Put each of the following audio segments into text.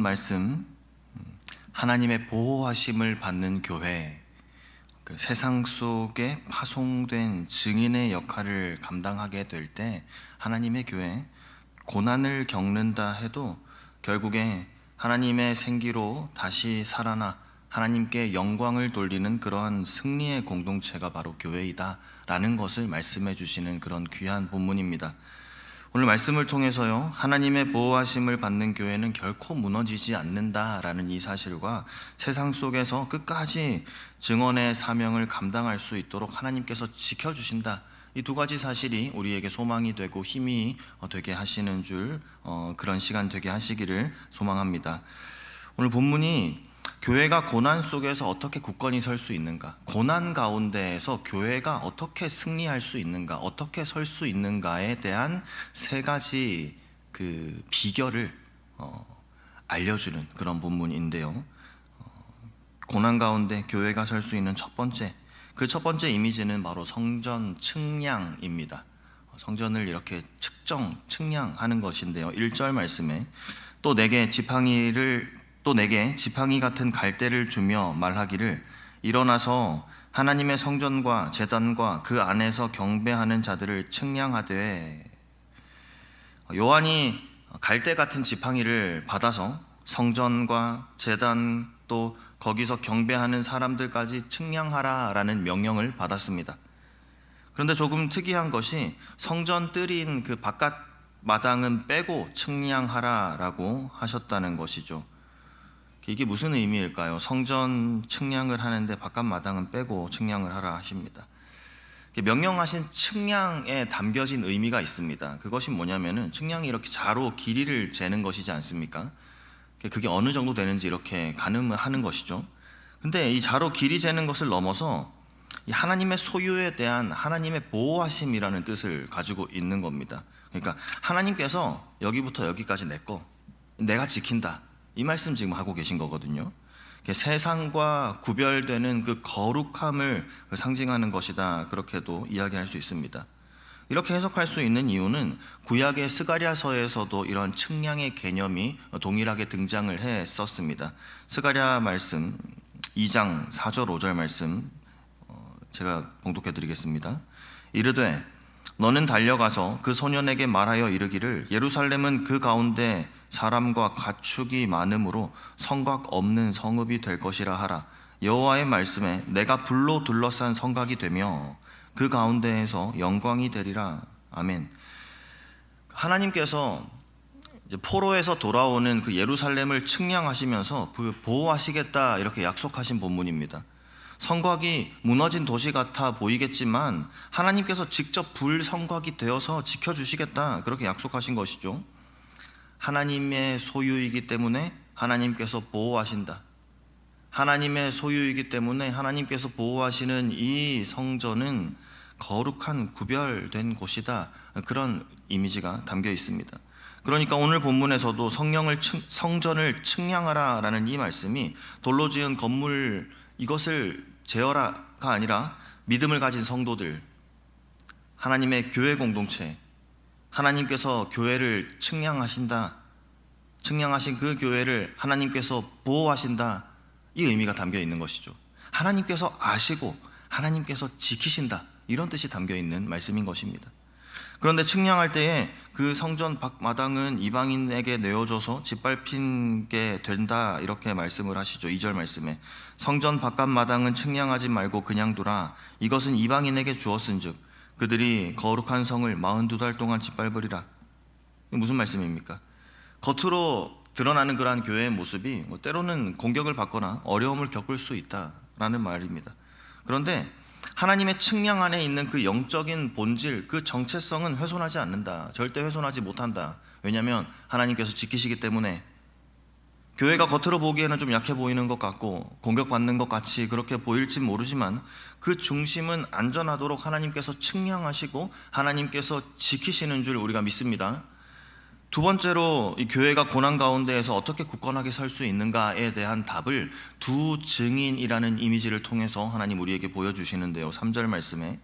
말씀, 하나님의 보호하심을 받는 교회, 그 세상 속에 파송된 증인의 역할을 감당하게 될 때 하나님의 교회, 고난을 겪는다 해도 결국에 하나님의 생기로 다시 살아나 하나님께 영광을 돌리는 그러한 승리의 공동체가 바로 교회이다 라는 것을 말씀해 주시는 그런 귀한 본문입니다. 오늘 말씀을 통해서요, 하나님의 보호하심을 받는 교회는 결코 무너지지 않는다라는 이 사실과 세상 속에서 끝까지 증언의 사명을 감당할 수 있도록 하나님께서 지켜주신다, 이 두 가지 사실이 우리에게 소망이 되고 힘이 되게 하시는 그런 시간 되게 하시기를 소망합니다. 오늘 본문이 교회가 고난 속에서 어떻게 굳건히 설 수 있는가, 고난 가운데에서 교회가 어떻게 승리할 수 있는가, 어떻게 설 수 있는가에 대한 세 가지 그 비결을 알려주는 그런 본문인데요. 고난 가운데 교회가 설 수 있는 첫 번째 이미지는 바로 성전 측량입니다. 성전을 이렇게 측량하는 것인데요. 1절 말씀에 또 내게 지팡이 같은 갈대를 주며 말하기를 일어나서 하나님의 성전과 제단과 그 안에서 경배하는 자들을 측량하되, 요한이 갈대 같은 지팡이를 받아서 성전과 제단 또 거기서 경배하는 사람들까지 측량하라라는 명령을 받았습니다. 그런데 조금 특이한 것이 성전 뜰인 그 바깥 마당은 빼고 측량하라라고 하셨다는 것이죠. 이게 무슨 의미일까요? 성전 측량을 하는데 바깥 마당은 빼고 측량을 하라 하십니다. 명령하신 측량에 담겨진 의미가 있습니다. 그것이 뭐냐면은, 측량이 이렇게 자로 길이를 재는 것이지 않습니까? 그게 어느 정도 되는지 이렇게 가늠을 하는 것이죠. 근데 이 자로 길이 재는 것을 넘어서 이 하나님의 소유에 대한 하나님의 보호하심이라는 뜻을 가지고 있는 겁니다. 그러니까 하나님께서 여기부터 여기까지 내 거, 내가 지킨다, 이 말씀 지금 하고 계신 거거든요. 세상과 구별되는 그 거룩함을 상징하는 것이다, 그렇게도 이야기할 수 있습니다. 이렇게 해석할 수 있는 이유는 구약의 스가랴서에서도 이런 측량의 개념이 동일하게 등장을 했었습니다. 스가랴 말씀 2장 4절 5절 말씀 제가 봉독해 드리겠습니다. 이르되 너는 달려가서 그 소년에게 말하여 이르기를 예루살렘은 그 가운데 사람과 가축이 많으므로 성곽 없는 성읍이 될 것이라 하라. 여호와의 말씀에 내가 불로 둘러싼 성곽이 되며 그 가운데에서 영광이 되리라. 아멘. 하나님께서 이제 포로에서 돌아오는 그 예루살렘을 측량하시면서 보호하시겠다, 이렇게 약속하신 본문입니다. 성곽이 무너진 도시 같아 보이겠지만 하나님께서 직접 불성곽이 되어서 지켜주시겠다, 그렇게 약속하신 것이죠. 하나님의 소유이기 때문에 하나님께서 보호하신다. 하나님의 소유이기 때문에 하나님께서 보호하시는 이 성전은 거룩한 구별된 곳이다, 그런 이미지가 담겨 있습니다. 그러니까 오늘 본문에서도 성전을 측량하라 라는 이 말씀이 돌로 지은 건물 이것을 제어라가 아니라 믿음을 가진 성도들, 하나님의 교회 공동체, 하나님께서 교회를 측량하신 그 교회를 하나님께서 보호하신다, 이 의미가 담겨 있는 것이죠. 하나님께서 아시고 하나님께서 지키신다, 이런 뜻이 담겨 있는 말씀인 것입니다. 그런데 측량할 때에 그 성전 밖마당은 이방인에게 내어줘서 짓밟히게 된다, 이렇게 말씀을 하시죠. 2절 말씀에 성전 바깥 마당은 측량하지 말고 그냥 두라. 이것은 이방인에게 주었은즉 그들이 거룩한 성을 42달 동안 짓밟으리라. 무슨 말씀입니까? 겉으로 드러나는 그러한 교회의 모습이 때로는 공격을 받거나 어려움을 겪을 수 있다라는 말입니다. 그런데 하나님의 측량 안에 있는 그 영적인 본질, 그 정체성은 훼손하지 않는다, 절대 훼손하지 못한다. 왜냐하면 하나님께서 지키시기 때문에. 교회가 겉으로 보기에는 좀 약해 보이는 것 같고 공격받는 것 같이 그렇게 보일진 모르지만 그 중심은 안전하도록 하나님께서 측량하시고 하나님께서 지키시는 줄 우리가 믿습니다. 두 번째로 이 교회가 고난 가운데에서 어떻게 굳건하게 설 수 있는가에 대한 답을 두 증인이라는 이미지를 통해서 하나님 우리에게 보여주시는데요. 3절 말씀에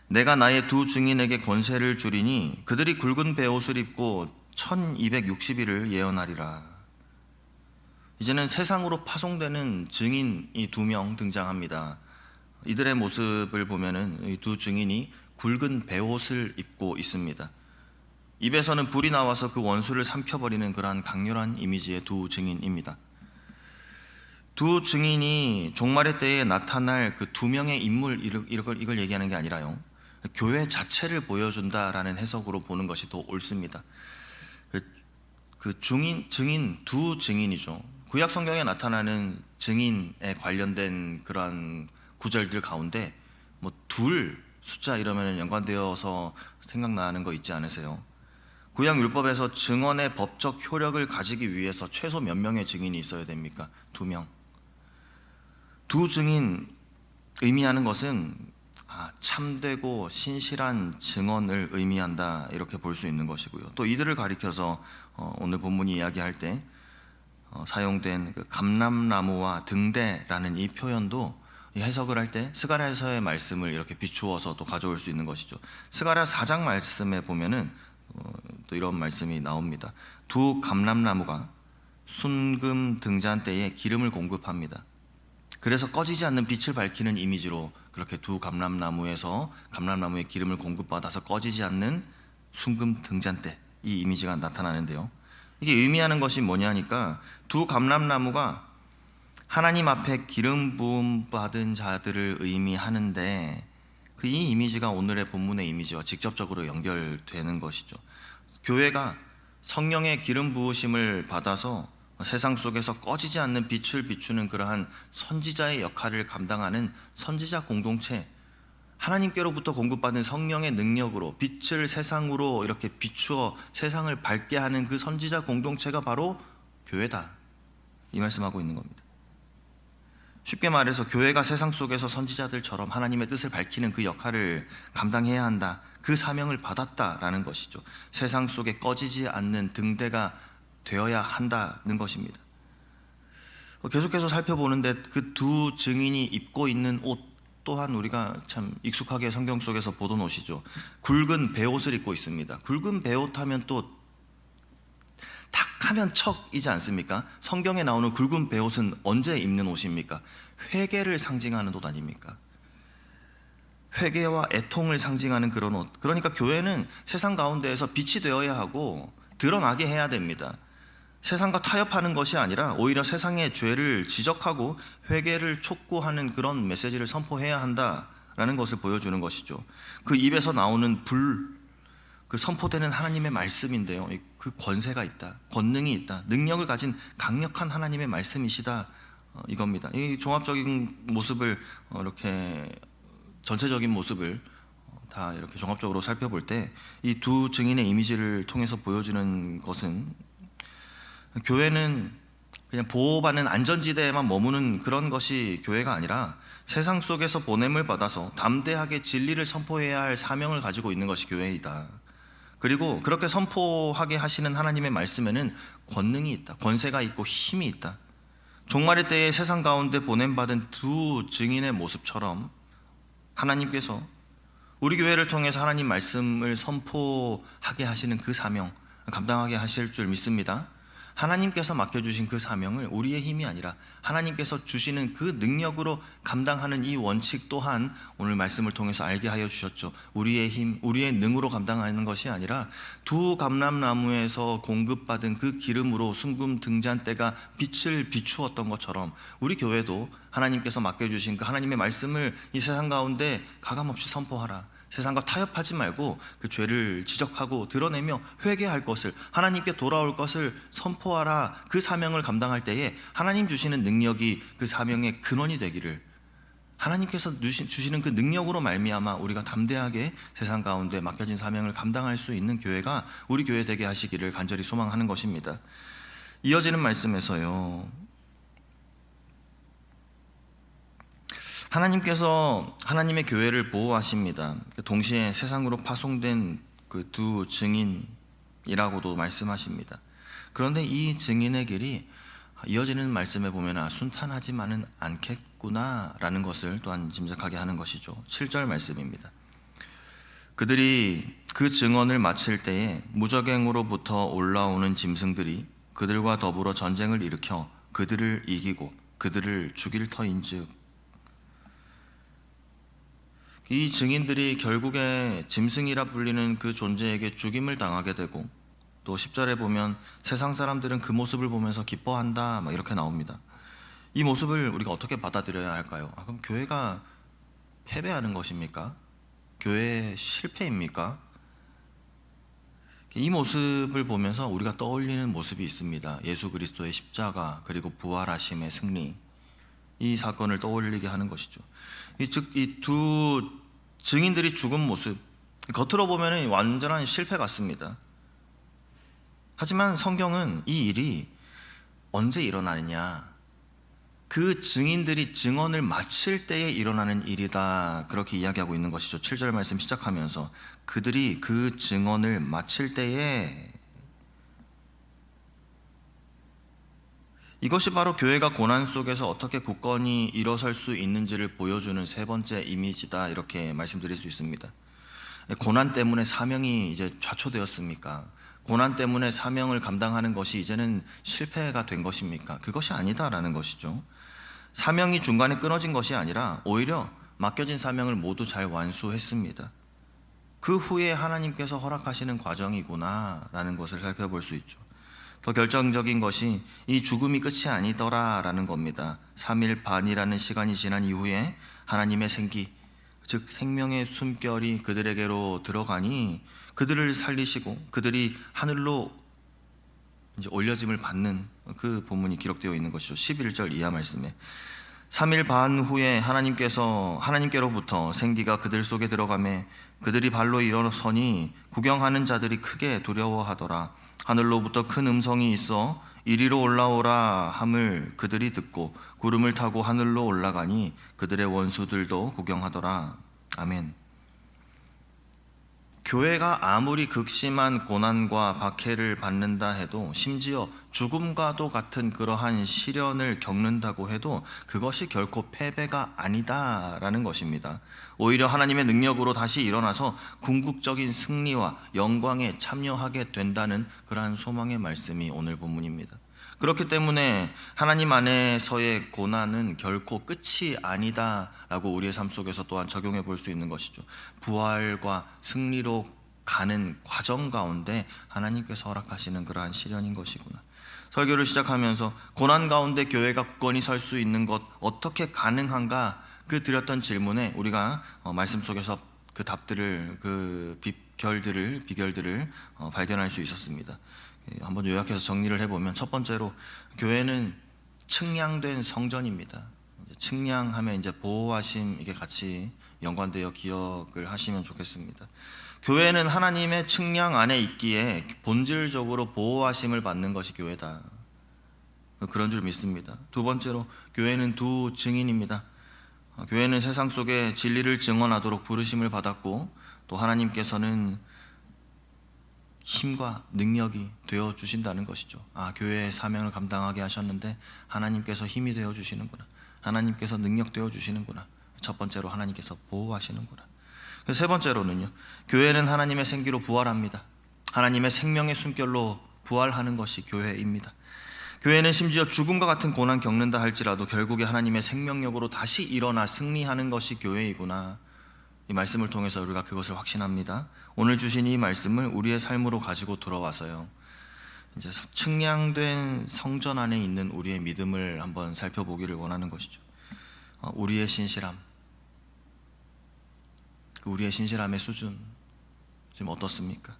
내가 나의 두 증인에게 권세를 주리니 그들이 굵은 베옷을 입고 1260일을 예언하리라. 이제는 세상으로 파송되는 증인이 2명 등장합니다. 이들의 모습을 보면은 이 두 증인이 굵은 베옷을 입고 있습니다. 입에서는 불이 나와서 그 원수를 삼켜버리는 그러한 강렬한 이미지의 두 증인입니다. 두 증인이 종말의 때에 나타날 그 2명의 인물, 이걸 얘기하는 게 아니라요, 교회 자체를 보여준다라는 해석으로 보는 것이 더 옳습니다. 증인, 두 증인이죠. 구약 성경에 나타나는 증인에 관련된 그런 구절들 가운데 뭐 둘 숫자 이러면 연관되어서 생각나는 거 있지 않으세요? 구약 율법에서 증언의 법적 효력을 가지기 위해서 최소 몇 명의 증인이 있어야 됩니까? 2명. 두 증인 의미하는 것은 참되고 신실한 증언을 의미한다, 이렇게 볼 수 있는 것이고요. 또 이들을 가리켜서 오늘 본문이 이야기할 때 사용된 그 감람나무와 등대라는 이 표현도 해석을 할 때 스가랴서의 말씀을 이렇게 비추어서 또 가져올 수 있는 것이죠. 스가랴 4장 말씀에 보면은 또 이런 말씀이 나옵니다. 두 감람나무가 순금 등잔 때에 기름을 공급합니다. 그래서 꺼지지 않는 빛을 밝히는 이미지로 그렇게 두 감람나무에서 감람나무의 기름을 공급받아서 꺼지지 않는 순금 등잔대, 이 이미지가 나타나는데요. 이게 의미하는 것이 뭐냐니까 두 감람나무가 하나님 앞에 기름 부음 받은 자들을 의미하는데 이 이미지가 오늘의 본문의 이미지와 직접적으로 연결되는 것이죠. 교회가 성령의 기름 부으심을 받아서 세상 속에서 꺼지지 않는 빛을 비추는 그러한 선지자의 역할을 감당하는 선지자 공동체, 하나님께로부터 공급받은 성령의 능력으로 빛을 세상으로 이렇게 비추어 세상을 밝게 하는 그 선지자 공동체가 바로 교회다, 이 말씀하고 있는 겁니다. 쉽게 말해서 교회가 세상 속에서 선지자들처럼 하나님의 뜻을 밝히는 그 역할을 감당해야 한다, 그 사명을 받았다라는 것이죠. 세상 속에 꺼지지 않는 등대가 되어야 한다는 것입니다. 계속해서 살펴보는데 그 두 증인이 입고 있는 옷 또한 우리가 참 익숙하게 성경 속에서 보던 옷이죠. 굵은 베옷을 입고 있습니다. 굵은 베옷 하면 또 탁하면 척이지 않습니까? 성경에 나오는 굵은 베옷은 언제 입는 옷입니까? 회개를 상징하는 옷 아닙니까? 회개와 애통을 상징하는 그런 옷. 그러니까 교회는 세상 가운데에서 빛이 되어야 하고 드러나게 해야 됩니다. 세상과 타협하는 것이 아니라 오히려 세상의 죄를 지적하고 회개를 촉구하는 그런 메시지를 선포해야 한다라는 것을 보여주는 것이죠. 그 입에서 나오는 그 선포되는 하나님의 말씀인데요, 그 권세가 있다, 권능이 있다, 능력을 가진 강력한 하나님의 말씀이시다, 이겁니다. 이 종합적인 모습을 이렇게 전체적인 모습을 다 이렇게 종합적으로 살펴볼 때 이 두 증인의 이미지를 통해서 보여주는 것은 교회는 그냥 보호받는 안전지대에만 머무는 그런 것이 교회가 아니라 세상 속에서 보냄을 받아서 담대하게 진리를 선포해야 할 사명을 가지고 있는 것이 교회이다. 그리고 그렇게 선포하게 하시는 하나님의 말씀에는 권능이 있다, 권세가 있고 힘이 있다. 종말의 때에 세상 가운데 보냄받은 두 증인의 모습처럼 하나님께서 우리 교회를 통해서 하나님 말씀을 선포하게 하시는 그 사명 감당하게 하실 줄 믿습니다. 하나님께서 맡겨주신 그 사명을 우리의 힘이 아니라 하나님께서 주시는 그 능력으로 감당하는 이 원칙 또한 오늘 말씀을 통해서 알게 하여 주셨죠. 우리의 힘, 우리의 능으로 감당하는 것이 아니라 두 감람나무에서 공급받은 그 기름으로 순금 등잔대가 빛을 비추었던 것처럼 우리 교회도 하나님께서 맡겨주신 그 하나님의 말씀을 이 세상 가운데 가감없이 선포하라. 세상과 타협하지 말고 그 죄를 지적하고 드러내며 회개할 것을, 하나님께 돌아올 것을 선포하라. 그 사명을 감당할 때에 하나님 주시는 능력이 그 사명의 근원이 되기를, 하나님께서 주시는 그 능력으로 말미암아 우리가 담대하게 세상 가운데 맡겨진 사명을 감당할 수 있는 교회가 우리 교회 되게 하시기를 간절히 소망하는 것입니다. 이어지는 말씀에서요, 하나님께서 하나님의 교회를 보호하십니다. 동시에 세상으로 파송된 그 두 증인이라고도 말씀하십니다. 그런데 이 증인의 길이 이어지는 말씀에 보면 순탄하지만은 않겠구나라는 것을 또한 짐작하게 하는 것이죠. 7절 말씀입니다. 그들이 그 증언을 마칠 때에 무적행으로부터 올라오는 짐승들이 그들과 더불어 전쟁을 일으켜 그들을 이기고 그들을 죽일 터인즉. 이 증인들이 결국에 짐승이라 불리는 그 존재에게 죽임을 당하게 되고, 또 10절에 보면 세상 사람들은 그 모습을 보면서 기뻐한다 막 이렇게 나옵니다. 이 모습을 우리가 어떻게 받아들여야 할까요? 그럼 교회가 패배하는 것입니까? 교회의 실패입니까? 이 모습을 보면서 우리가 떠올리는 모습이 있습니다. 예수 그리스도의 십자가 그리고 부활하심의 승리, 이 사건을 떠올리게 하는 것이죠. 즉 이 두 증인들이 죽은 모습, 겉으로 보면 완전한 실패 같습니다. 하지만 성경은 이 일이 언제 일어나느냐, 그 증인들이 증언을 마칠 때에 일어나는 일이다, 그렇게 이야기하고 있는 것이죠. 7절 말씀 시작하면서 그들이 그 증언을 마칠 때에, 이것이 바로 교회가 고난 속에서 어떻게 굳건히 일어설 수 있는지를 보여주는 세 번째 이미지다, 이렇게 말씀드릴 수 있습니다. 고난 때문에 사명이 이제 좌초되었습니까? 고난 때문에 사명을 감당하는 것이 이제는 실패가 된 것입니까? 그것이 아니다라는 것이죠. 사명이 중간에 끊어진 것이 아니라 오히려 맡겨진 사명을 모두 잘 완수했습니다. 그 후에 하나님께서 허락하시는 과정이구나라는 것을 살펴볼 수 있죠. 더 결정적인 것이 이 죽음이 끝이 아니더라라는 겁니다. 3일 반이라는 시간이 지난 이후에 하나님의 생기, 즉 생명의 숨결이 그들에게로 들어가니 그들을 살리시고 그들이 하늘로 이제 올려짐을 받는 그 본문이 기록되어 있는 것이죠. 11절 이하 말씀에 3일 반 후에 하나님께로부터 생기가 그들 속에 들어가매 그들이 발로 일어서니 구경하는 자들이 크게 두려워하더라. 하늘로부터 큰 음성이 있어 이리로 올라오라 함을 그들이 듣고 구름을 타고 하늘로 올라가니 그들의 원수들도 구경하더라. 아멘. 교회가 아무리 극심한 고난과 박해를 받는다 해도, 심지어 죽음과도 같은 그러한 시련을 겪는다고 해도 그것이 결코 패배가 아니다라는 것입니다. 오히려 하나님의 능력으로 다시 일어나서 궁극적인 승리와 영광에 참여하게 된다는 그러한 소망의 말씀이 오늘 본문입니다. 그렇기 때문에 하나님 안에서의 고난은 결코 끝이 아니다라고 우리의 삶 속에서 또한 적용해 볼 수 있는 것이죠. 부활과 승리로 가는 과정 가운데 하나님께서 허락하시는 그러한 시련인 것이구나. 설교를 시작하면서 고난 가운데 교회가 굳건히 설 수 있는 것 어떻게 가능한가, 그 드렸던 질문에 우리가 말씀 속에서 그 답들을, 그 비결들을 발견할 수 있었습니다. 한번 요약해서 정리를 해보면, 첫 번째로 교회는 측량된 성전입니다. 측량하면 이제 보호하심, 이게 같이 연관되어 기억을 하시면 좋겠습니다. 교회는 하나님의 측량 안에 있기에 본질적으로 보호하심을 받는 것이 교회다, 그런 줄 믿습니다. 두 번째로 교회는 두 증인입니다. 교회는 세상 속에 진리를 증언하도록 부르심을 받았고, 또 하나님께서는 힘과 능력이 되어 주신다는 것이죠. 교회의 사명을 감당하게 하셨는데 하나님께서 힘이 되어 주시는구나, 하나님께서 능력 되어 주시는구나. 첫 번째로 하나님께서 보호하시는구나. 세 번째로는요, 교회는 하나님의 생기로 부활합니다. 하나님의 생명의 숨결로 부활하는 것이 교회입니다. 교회는 심지어 죽음과 같은 고난 겪는다 할지라도 결국에 하나님의 생명력으로 다시 일어나 승리하는 것이 교회이구나. 이 말씀을 통해서 우리가 그것을 확신합니다. 오늘 주신 이 말씀을 우리의 삶으로 가지고 들어와서요, 이제 측량된 성전 안에 있는 우리의 믿음을 한번 살펴보기를 원하는 것이죠. 우리의 신실함, 우리의 신실함의 수준 지금 어떻습니까?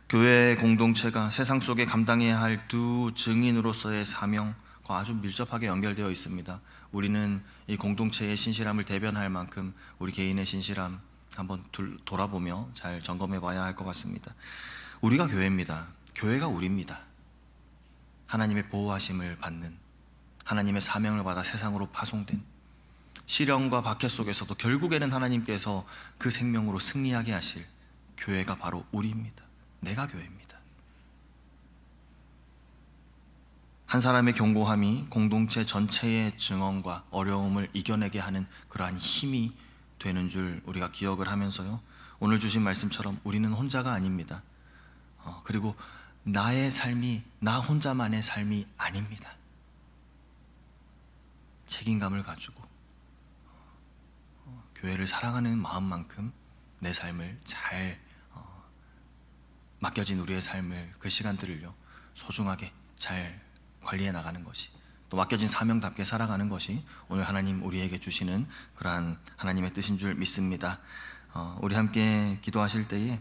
교회의 공동체가 세상 속에 감당해야 할 두 증인으로서의 사명과 아주 밀접하게 연결되어 있습니다. 우리는 이 공동체의 신실함을 대변할 만큼 우리 개인의 신실함 한번 돌아보며 잘 점검해 봐야 할 것 같습니다. 우리가 교회입니다. 교회가 우리입니다. 하나님의 보호하심을 받는, 하나님의 사명을 받아 세상으로 파송된, 시련과 박해 속에서도 결국에는 하나님께서 그 생명으로 승리하게 하실 교회가 바로 우리입니다. 내가 교회입니다. 한 사람의 견고함이 공동체 전체의 증언과 어려움을 이겨내게 하는 그러한 힘이 되는 줄 우리가 기억을 하면서요, 오늘 주신 말씀처럼 우리는 혼자가 아닙니다. 그리고 나의 삶이 나 혼자만의 삶이 아닙니다. 책임감을 가지고 교회를 사랑하는 마음만큼 내 삶을 잘 맡겨진 우리의 삶을 그 시간들을요 소중하게 잘 관리해 나가는 것이, 또 맡겨진 사명답게 살아가는 것이 오늘 하나님 우리에게 주시는 그러한 하나님의 뜻인 줄 믿습니다. 우리 함께 기도하실 때에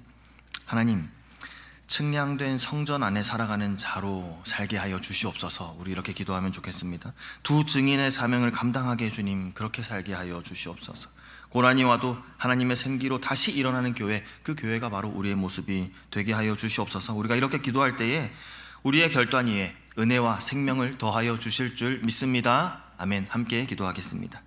하나님, 측량된 성전 안에 살아가는 자로 살게 하여 주시옵소서. 우리 이렇게 기도하면 좋겠습니다. 두 증인의 사명을 감당하게 주님 그렇게 살게 하여 주시옵소서. 고난이 와도 하나님의 생기로 다시 일어나는 교회, 그 교회가 바로 우리의 모습이 되게 하여 주시옵소서. 우리가 이렇게 기도할 때에 우리의 결단 위에 은혜와 생명을 더하여 주실 줄 믿습니다. 아멘. 함께 기도하겠습니다.